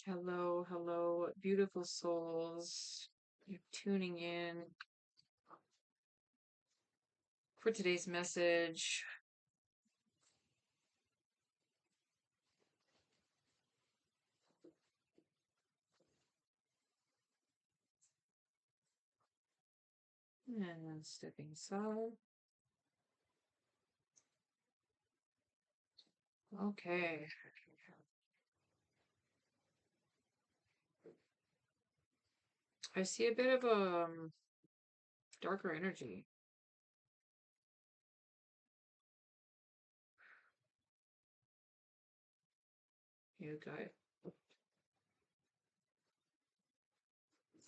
Hello, hello, beautiful souls. You're tuning in for today's message. And stepping aside. Okay. I see a bit of a darker energy. You guys.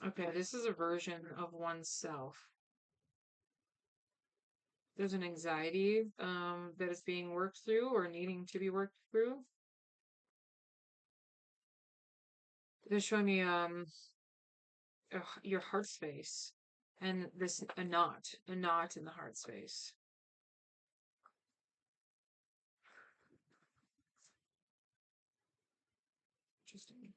Okay, this is a version of oneself. There's an anxiety that is being worked through or needing to be worked through. They're showing me your heart space and this a knot in the heart space. Interesting.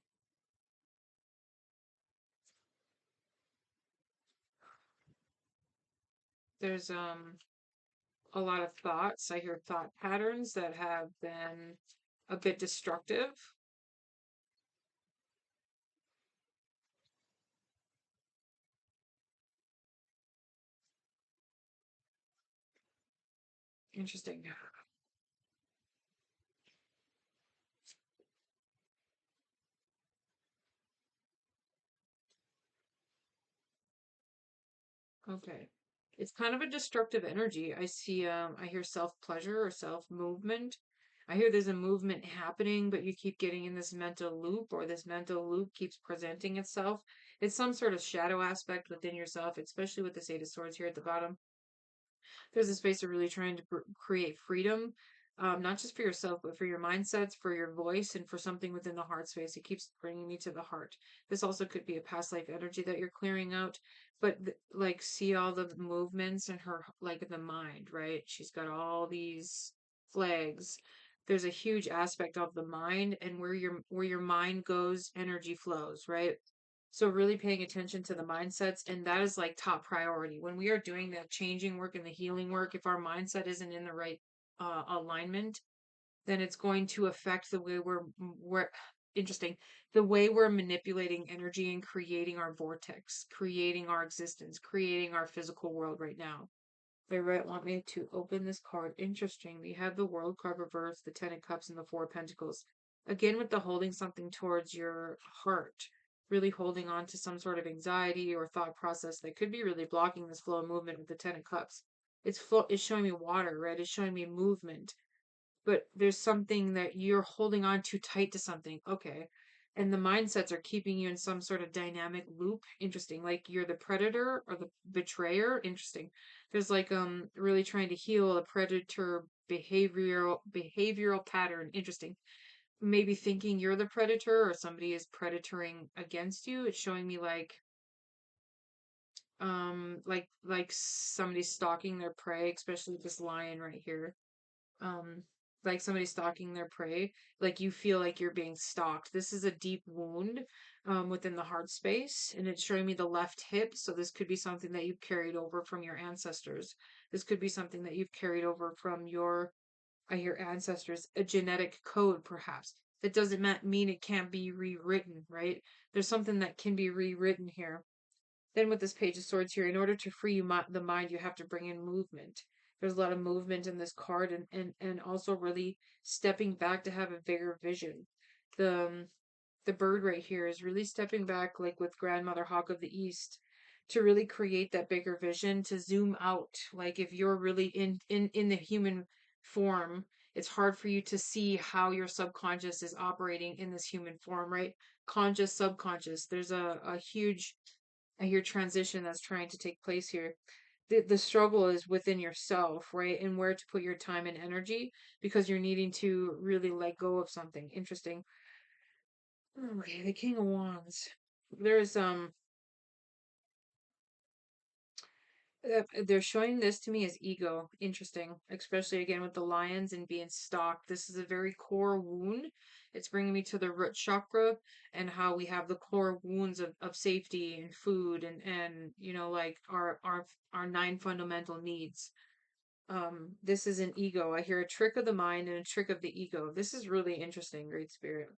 There's a lot of thoughts. I hear thought patterns that have been a bit destructive. Interesting. Okay. It's kind of a destructive energy. I hear self-pleasure or self-movement. I hear there's a movement happening, but you keep getting in this mental loop, or this mental loop keeps presenting itself. It's some sort of shadow aspect within yourself, especially with this Eight of Swords here at the bottom. There's a space of really trying to create freedom, not just for yourself, but for your mindsets, for your voice, and for something within the heart space. It keeps bringing me to the heart. This also could be a past life energy that you're clearing out, but like, see all the movements in her, like in the mind, right? She's got all these flags. There's a huge aspect of the mind, and where your mind goes, energy flows, right? So really paying attention to the mindsets, and that is like top priority. When we are doing that changing work and the healing work, if our mindset isn't in the right alignment, then it's going to affect the way we're interesting, the way we're manipulating energy and creating our vortex, creating our existence, creating our physical world right now. They want me to open this card. Interesting. We have the World card reversed, the Ten of Cups, and the Four of Pentacles. Again, with the holding something towards your heart, really holding on to some sort of anxiety or thought process that could be really blocking this flow of movement with the Ten of Cups. It's showing me water, right? It's showing me movement, but there's something that you're holding on too tight to something. Okay. And the mindsets are keeping you in some sort of dynamic loop. Interesting. Like you're the predator or the betrayer. Interesting. There's like really trying to heal a predator behavioral pattern. Interesting. Maybe thinking you're the predator or somebody is predatoring against you. It's showing me like somebody stalking their prey, especially this lion right here. um like somebody stalking their prey, like you feel like you're being stalked. This is a deep wound within the heart space, and it's showing me the left hip, so this could be something that you've carried over from your ancestors. This could be something that you've carried over from your ancestors, a genetic code perhaps. That doesn't mean it can't be rewritten, right? There's something that can be rewritten here. Then with this Page of Swords here, in order to free the mind, you have to bring in movement. There's a lot of movement in this card, and also really stepping back to have a bigger vision. The bird right here is really stepping back, like with Grandmother Hawk of the East, to really create that bigger vision, to zoom out. Like if you're really in the human form, it's hard for you to see how your subconscious is operating in this human form, right? Conscious, subconscious. There's a huge, I hear, transition that's trying to take place here. The struggle is within yourself, right? And where to put your time and energy, because you're needing to really let go of something. Interesting. Okay, the King of Wands. There's they're showing this to me as ego. Interesting, especially again with the lions and being stalked. This is a very core wound. It's bringing me to the root chakra and how we have the core wounds of safety and food and like our nine fundamental needs. This is an ego. I hear a trick of the mind and a trick of the ego. This is really interesting, Great Spirit.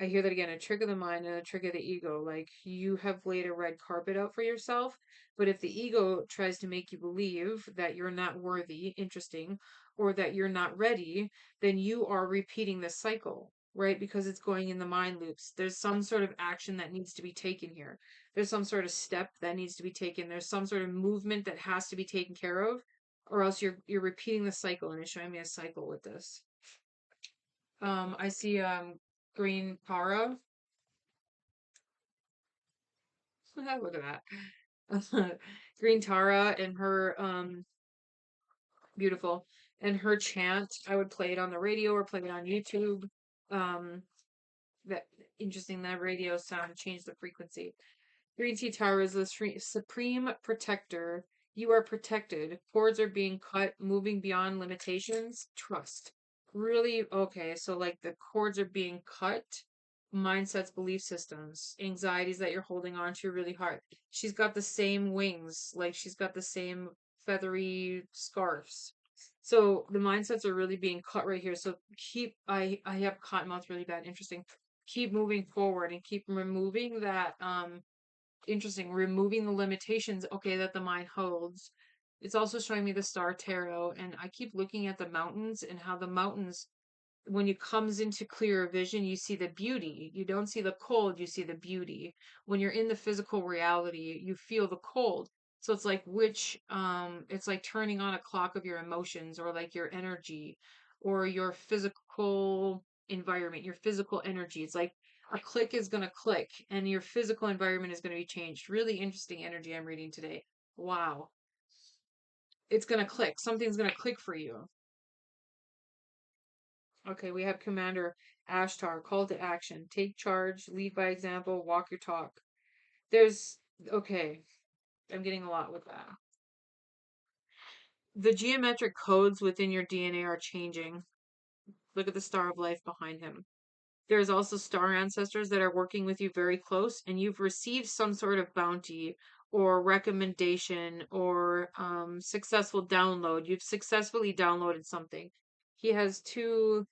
I hear that again, a trick of the mind and a trick of the ego. Like you have laid a red carpet out for yourself, but if the ego tries to make you believe that you're not worthy, interesting, or that you're not ready, then you are repeating the cycle, right? Because it's going in the mind loops. There's some sort of action that needs to be taken here. There's some sort of step that needs to be taken. There's some sort of movement that has to be taken care of, or else you're repeating the cycle, and it's showing me a cycle with this. I see green Tara. Look at that. Green Tara and her beautiful and her chant. I would play it on the radio or play it on YouTube. Um that interesting, that radio sound changed the frequency. Green Tea Tower is the supreme protector. You are protected. Cords are being cut, moving beyond limitations. Trust. Really? Okay, so like the cords are being cut. Mindsets, belief systems, anxieties that you're holding on to really hard. She's got the same wings, like she's got the same feathery scarves. So the mindsets are really being cut right here. So I have cottonmouth really bad. Interesting. Keep moving forward and keep removing that interesting, removing the limitations, okay, that the mind holds. It's also showing me the star tarot, and I keep looking at the mountains and how the mountains, when it comes into clearer vision, you see the beauty. You don't see the cold, you see the beauty. When you're in the physical reality, you feel the cold. So it's like it's like turning on a clock of your emotions, or like your energy, or your physical environment, your physical energy. It's like a click is going to click and your physical environment is going to be changed. Really interesting energy I'm reading today. Wow. It's going to click. Something's going to click for you. Okay, we have Commander Ashtar, call to action. Take charge, lead by example, walk your talk. There's, okay, I'm getting a lot with that. The geometric codes within your DNA are changing. Look at the star of life behind him. There's also star ancestors that are working with you very close, and you've received some sort of bounty or recommendation or successful download. You've successfully downloaded something. He has two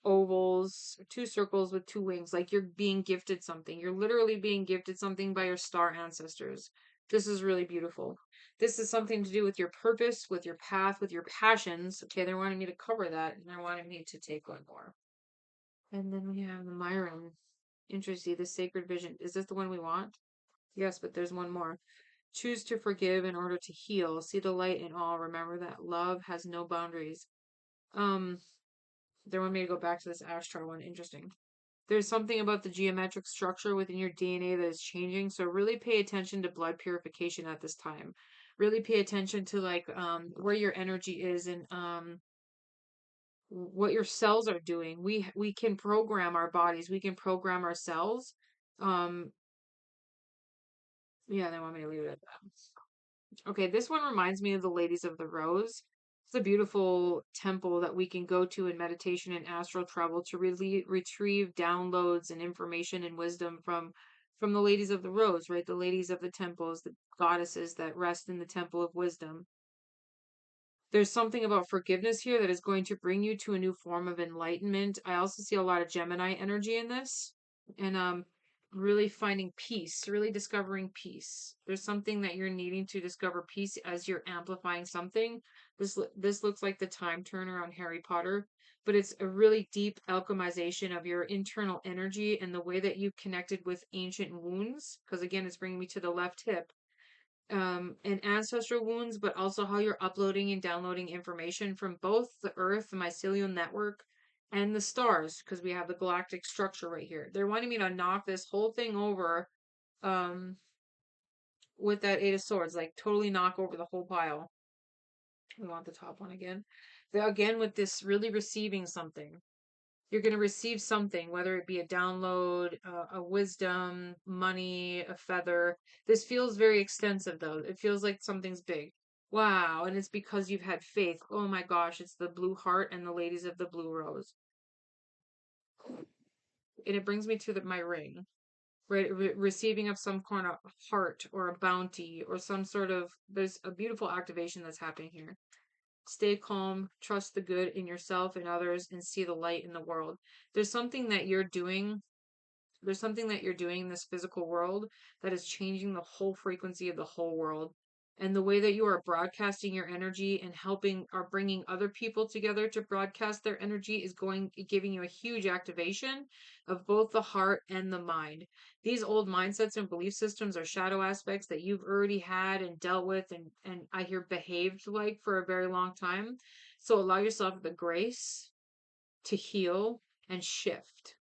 ovals, two circles with two wings, like you're being gifted something. You're literally being gifted something by your star ancestors. This is really beautiful. This is something to do with your purpose, with your path, with your passions. Okay, they're wanting me to cover that, and they're wanting me to take one more. And then we have the Myron. Interesting, the sacred vision. Is this the one we want? Yes, but there's one more. Choose to forgive in order to heal. See the light in all. Remember that love has no boundaries. Um, they want me to go back to this Ashtar one. Interesting. There's something about the geometric structure within your DNA that is changing, so really pay attention to blood purification at this time. Really pay attention to like where your energy is and what your cells are doing. We can program our bodies, we can program our cells. Um, yeah, they want me to leave it at that. Okay, this one reminds me of the Ladies of the Rose. It's a beautiful temple that we can go to in meditation and astral travel to really retrieve downloads and information and wisdom from the Ladies of the Rose, right? The ladies of the temples, the goddesses that rest in the temple of wisdom. There's something about forgiveness here that is going to bring you to a new form of enlightenment. I also see a lot of Gemini energy in this, and really finding peace, really discovering peace. There's something that you're needing to discover peace as you're amplifying something. This looks like the time turner on Harry Potter, but it's a really deep alchemization of your internal energy and the way that you connected with ancient wounds, because again it's bringing me to the left hip, and ancestral wounds, but also how you're uploading and downloading information from both the Earth, the mycelial network, and the stars, because we have the galactic structure right here. They're wanting me to knock this whole thing over, um, with that Eight of Swords, like totally knock over the whole pile. We want the top one again. Again, with this really receiving something. You're going to receive something, whether it be a download, a wisdom, money, a feather. This feels very extensive, though. It feels like something's big. Wow. And it's because you've had faith. Oh my gosh. It's the blue heart and the ladies of the blue rose. and it brings me to my ring, right? Receiving of some kind of heart or a bounty or some sort of, there's a beautiful activation that's happening here. Stay calm, trust the good in yourself and others, and see the light in the world. There's something that you're doing there's something that you're doing in this physical world that is changing the whole frequency of the whole world. And the way that you are broadcasting your energy and helping or bringing other people together to broadcast their energy is giving you a huge activation of both the heart and the mind. These old mindsets and belief systems are shadow aspects that you've already had and dealt with and I hear behaved like for a very long time. So allow yourself the grace to heal and shift.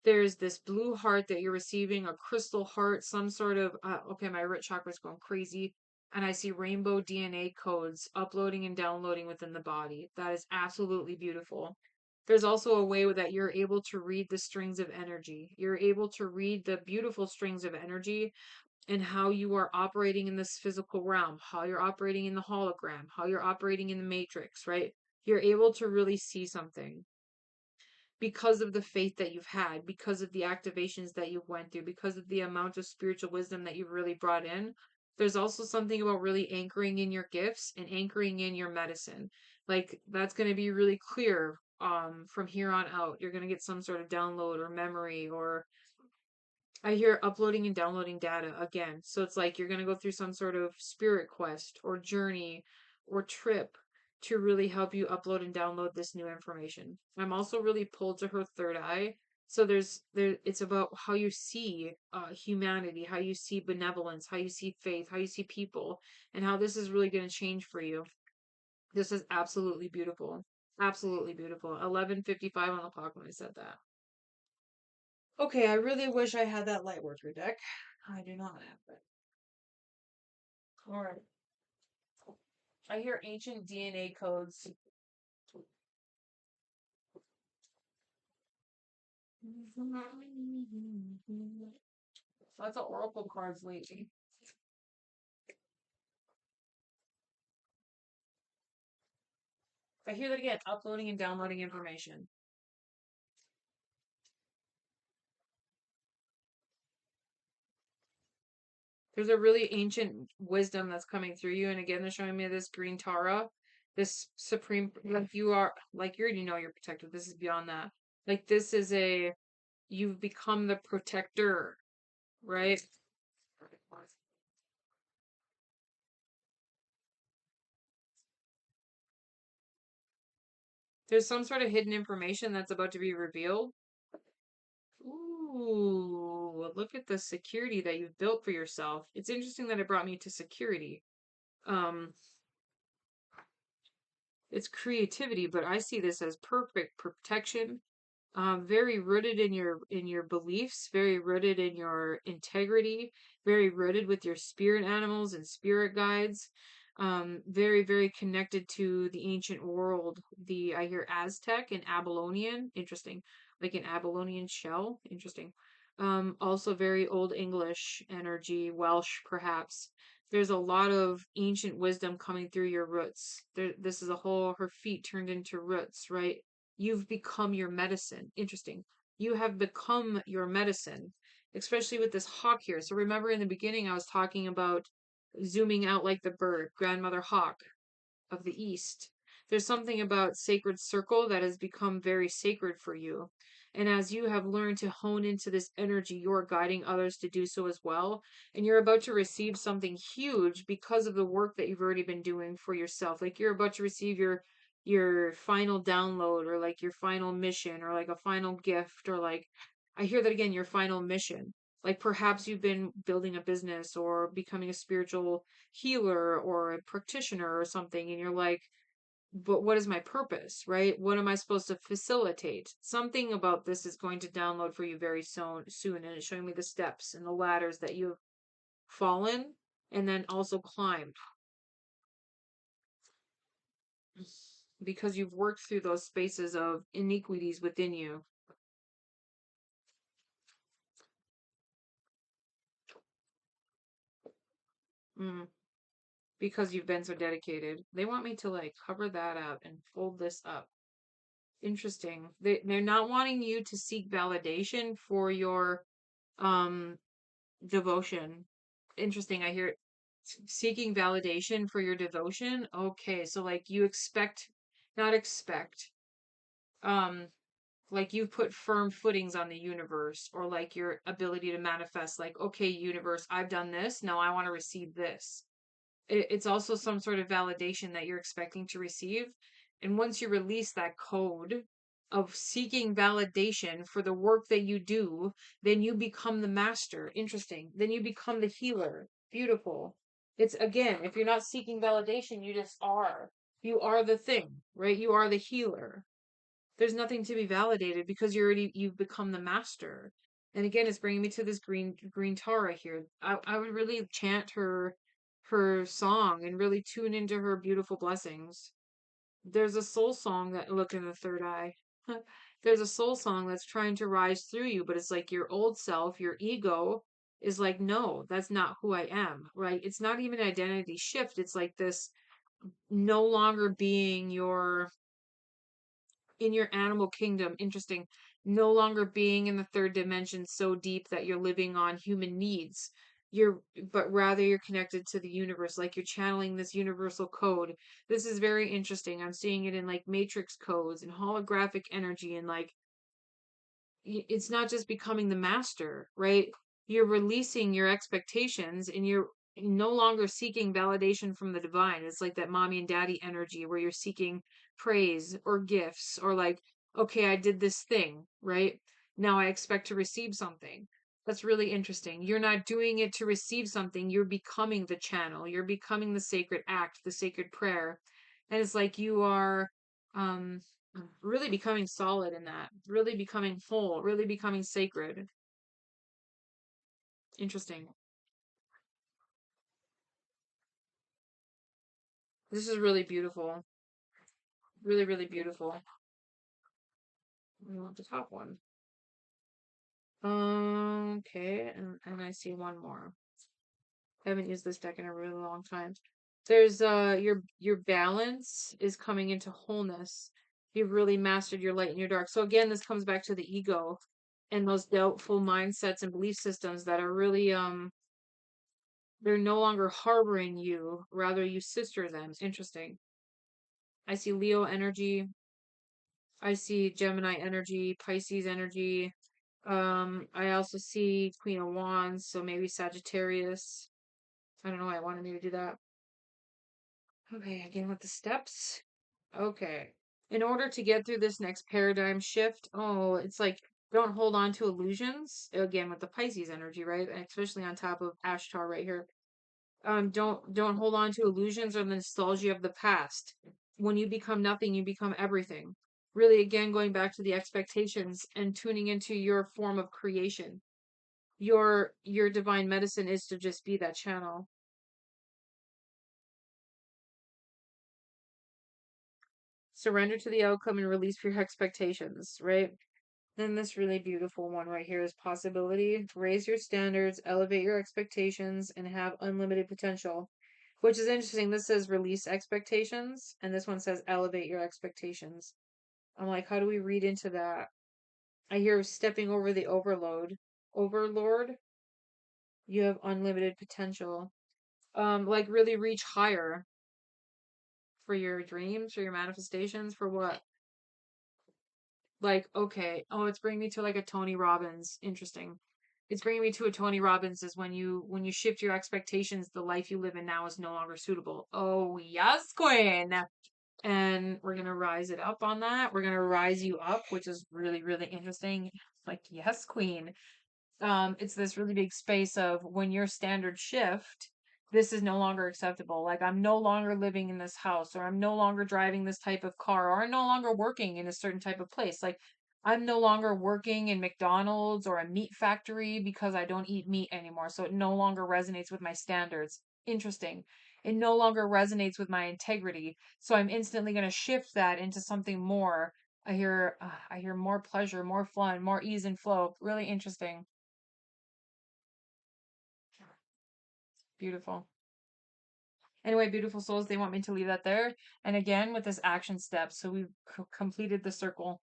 There's this blue heart that you're receiving, a crystal heart, some sort of, okay, my root chakra's going crazy. And I see rainbow DNA codes uploading and downloading within the body. That is absolutely beautiful. There's also a way that you're able to read the strings of energy. You're able to read the beautiful strings of energy and how you are operating in this physical realm, how you're operating in the hologram, how you're operating in the matrix, right? You're able to really see something because of the faith that you've had, because of the activations that you've went through, because of the amount of spiritual wisdom that you've really brought in. There's also something about really anchoring in your gifts and anchoring in your medicine. Like that's going to be really clear from here on out. You're going to get some sort of download or memory or I hear uploading and downloading data again. So it's like you're going to go through some sort of spirit quest or journey or trip to really help you upload and download this new information. I'm also really pulled to her third eye. So it's about how you see humanity, how you see benevolence, how you see faith, how you see people, and how this is really going to change for you. This is absolutely beautiful. Absolutely beautiful. 11:55 on the clock when I said that. Okay, I really wish I had that light worker deck. I do not have it. Alright. I hear ancient DNA codes. Lots of oracle cards lately. I hear that again, uploading and downloading information. There's a really ancient wisdom that's coming through you, and again, they're showing me this green Tara, this supreme, like you are, like you already know you're protected. This is beyond that. Like this is you've become the protector, right? There's some sort of hidden information that's about to be revealed. Ooh, look at the security that you've built for yourself. It's interesting that it brought me to security. Um, it's creativity, but I see this as perfect protection. Very rooted in your beliefs, very rooted in your integrity, very rooted with your spirit animals and spirit guides. Very, very connected to the ancient world. The I hear Aztec and Babylonian, interesting, like an Babylonian shell, interesting. Also very old English energy, Welsh perhaps. There's a lot of ancient wisdom coming through your roots. This is a whole her feet turned into roots, right? You've become your medicine. Interesting. You have become your medicine, especially with this hawk here. So remember in the beginning, I was talking about zooming out like the bird, grandmother hawk of the East. There's something about sacred circle that has become very sacred for you. And as you have learned to hone into this energy, you're guiding others to do so as well. And you're about to receive something huge because of the work that you've already been doing for yourself. Like you're about to receive your final download or like your final mission or like a final gift or like I hear that again, your final mission. Like perhaps you've been building a business or becoming a spiritual healer or a practitioner or something and you're like but what is my purpose, right? What am I supposed to facilitate? Something about this is going to download for you very soon and it's showing me the steps and the ladders that you've fallen and then also climbed because you've worked through those spaces of iniquities within you. Mm, because you've been so dedicated. They want me to like cover that up and fold this up. Interesting. They're not wanting you to seek validation for your um devotion. Interesting. I hear seeking validation for your devotion. Okay, so like you expect, not expect, um, like you put firm footings on the universe, or like your ability to manifest, like, okay, universe, I've done this, now I want to receive this. It's also some sort of validation that you're expecting to receive. And once you release that code of seeking validation for the work that you do, then you become the master. Interesting. Then you become the healer. Beautiful. It's again, if you're not seeking validation, you just are. You are the thing, right? You are the healer. There's nothing to be validated because you've become the master. And again, it's bringing me to this green Tara here. I would really chant her song and really tune into her beautiful blessings. There's a soul song that, look in the third eye. There's a soul song that's trying to rise through you, but it's like your old self, your ego is like, no, that's not who I am, right? It's not even an identity shift. It's like this no longer being your in your animal kingdom. Interesting. No longer being in the third dimension so deep that you're living on human needs. You're, but rather you're connected to the universe, like you're channeling this universal code. This is very interesting. I'm seeing it in like matrix codes and holographic energy, and like it's not just becoming the master, right? You're releasing your expectations and you're no longer seeking validation from the divine. It's like that mommy and daddy energy where you're seeking praise or gifts, or like, okay, I did this thing, right? Now I expect to receive something. That's really interesting. You're not doing it to receive something, you're becoming the channel, you're becoming the sacred act, the sacred prayer. And it's like you are um really becoming solid in that, really becoming whole, really becoming sacred. Interesting. This is really beautiful. Really, really beautiful. I want the top one. Okay, and I see one more. I haven't used this deck in a really long time. There's your balance is coming into wholeness. You've really mastered your light and your dark. So again, this comes back to the ego and those doubtful mindsets and belief systems that are really they're no longer harboring you, rather you sister them. Interesting. I see Leo energy. I see Gemini energy, Pisces energy. I also see Queen of Wands, so maybe Sagittarius. I don't know why I wanted me to do that. Okay, again with the steps. Okay. In order to get through this next paradigm shift, oh, it's like don't hold on to illusions. Again with the Pisces energy, right? And especially on top of Ashtar right here. Don't hold on to illusions or the nostalgia of the past. When you become nothing, you become everything. Really, again, going back to the expectations and tuning into your form of creation. Your divine medicine is to just be that channel. Surrender to the outcome and release your expectations, right? Then this really beautiful one right here is possibility. Raise your standards, elevate your expectations, and have unlimited potential. Which is interesting. This says release expectations, and this one says elevate your expectations. I'm like, how do we read into that? I hear stepping over the overload. Overlord, you have unlimited potential. Like really reach higher for your dreams, for your manifestations, for what? Like, okay, oh, it's bringing me to like a Tony Robbins. Interesting. It's bringing me to a Tony Robbins is when you shift your expectations, the life you live in now is no longer suitable. Oh, yes, Queen. And we're gonna rise it up on that. We're gonna rise you up, which is really, really interesting. Like, yes, Queen. It's this really big space of when your standards shift, this is no longer acceptable. Like, I'm no longer living in this house, or I'm no longer driving this type of car, or I'm no longer working in a certain type of place. Like, I'm no longer working in McDonald's or a meat factory because I don't eat meat anymore. So it no longer resonates with my standards. Interesting. It no longer resonates with my integrity. So I'm instantly going to shift that into something more. I hear more pleasure, more fun, more ease and flow. Really interesting. Beautiful. Anyway, beautiful souls, they want me to leave that there. And again, with this action step, so we've completed the circle.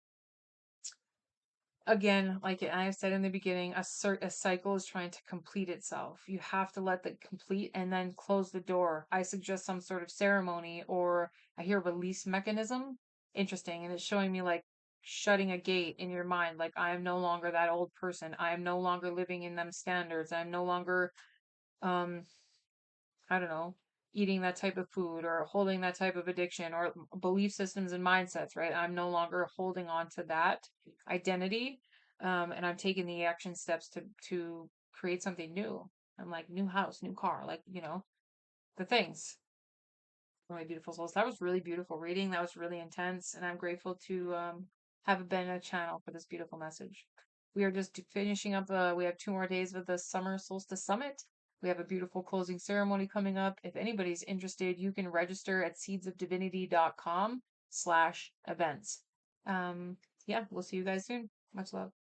Again, like I said in the beginning, a cycle is trying to complete itself. You have to let the complete and then close the door. I suggest some sort of ceremony, or I hear release mechanism. Interesting. And it's showing me like shutting a gate in your mind. Like, I am no longer that old person. I am no longer living in them standards. I'm no longer, um, I don't know, eating that type of food or holding that type of addiction or belief systems and mindsets, right? I'm no longer holding on to that identity. And I'm taking the action steps to create something new. I'm like, new house, new car, like, the things. My beautiful souls. That was really beautiful reading. That was really intense. And I'm grateful to have been a channel for this beautiful message. We are just finishing up. We have 2 more days of the Summer Solstice Summit. We have a beautiful closing ceremony coming up. If anybody's interested, you can register at seedsofdivinity.com/events. Yeah, we'll see you guys soon. Much love.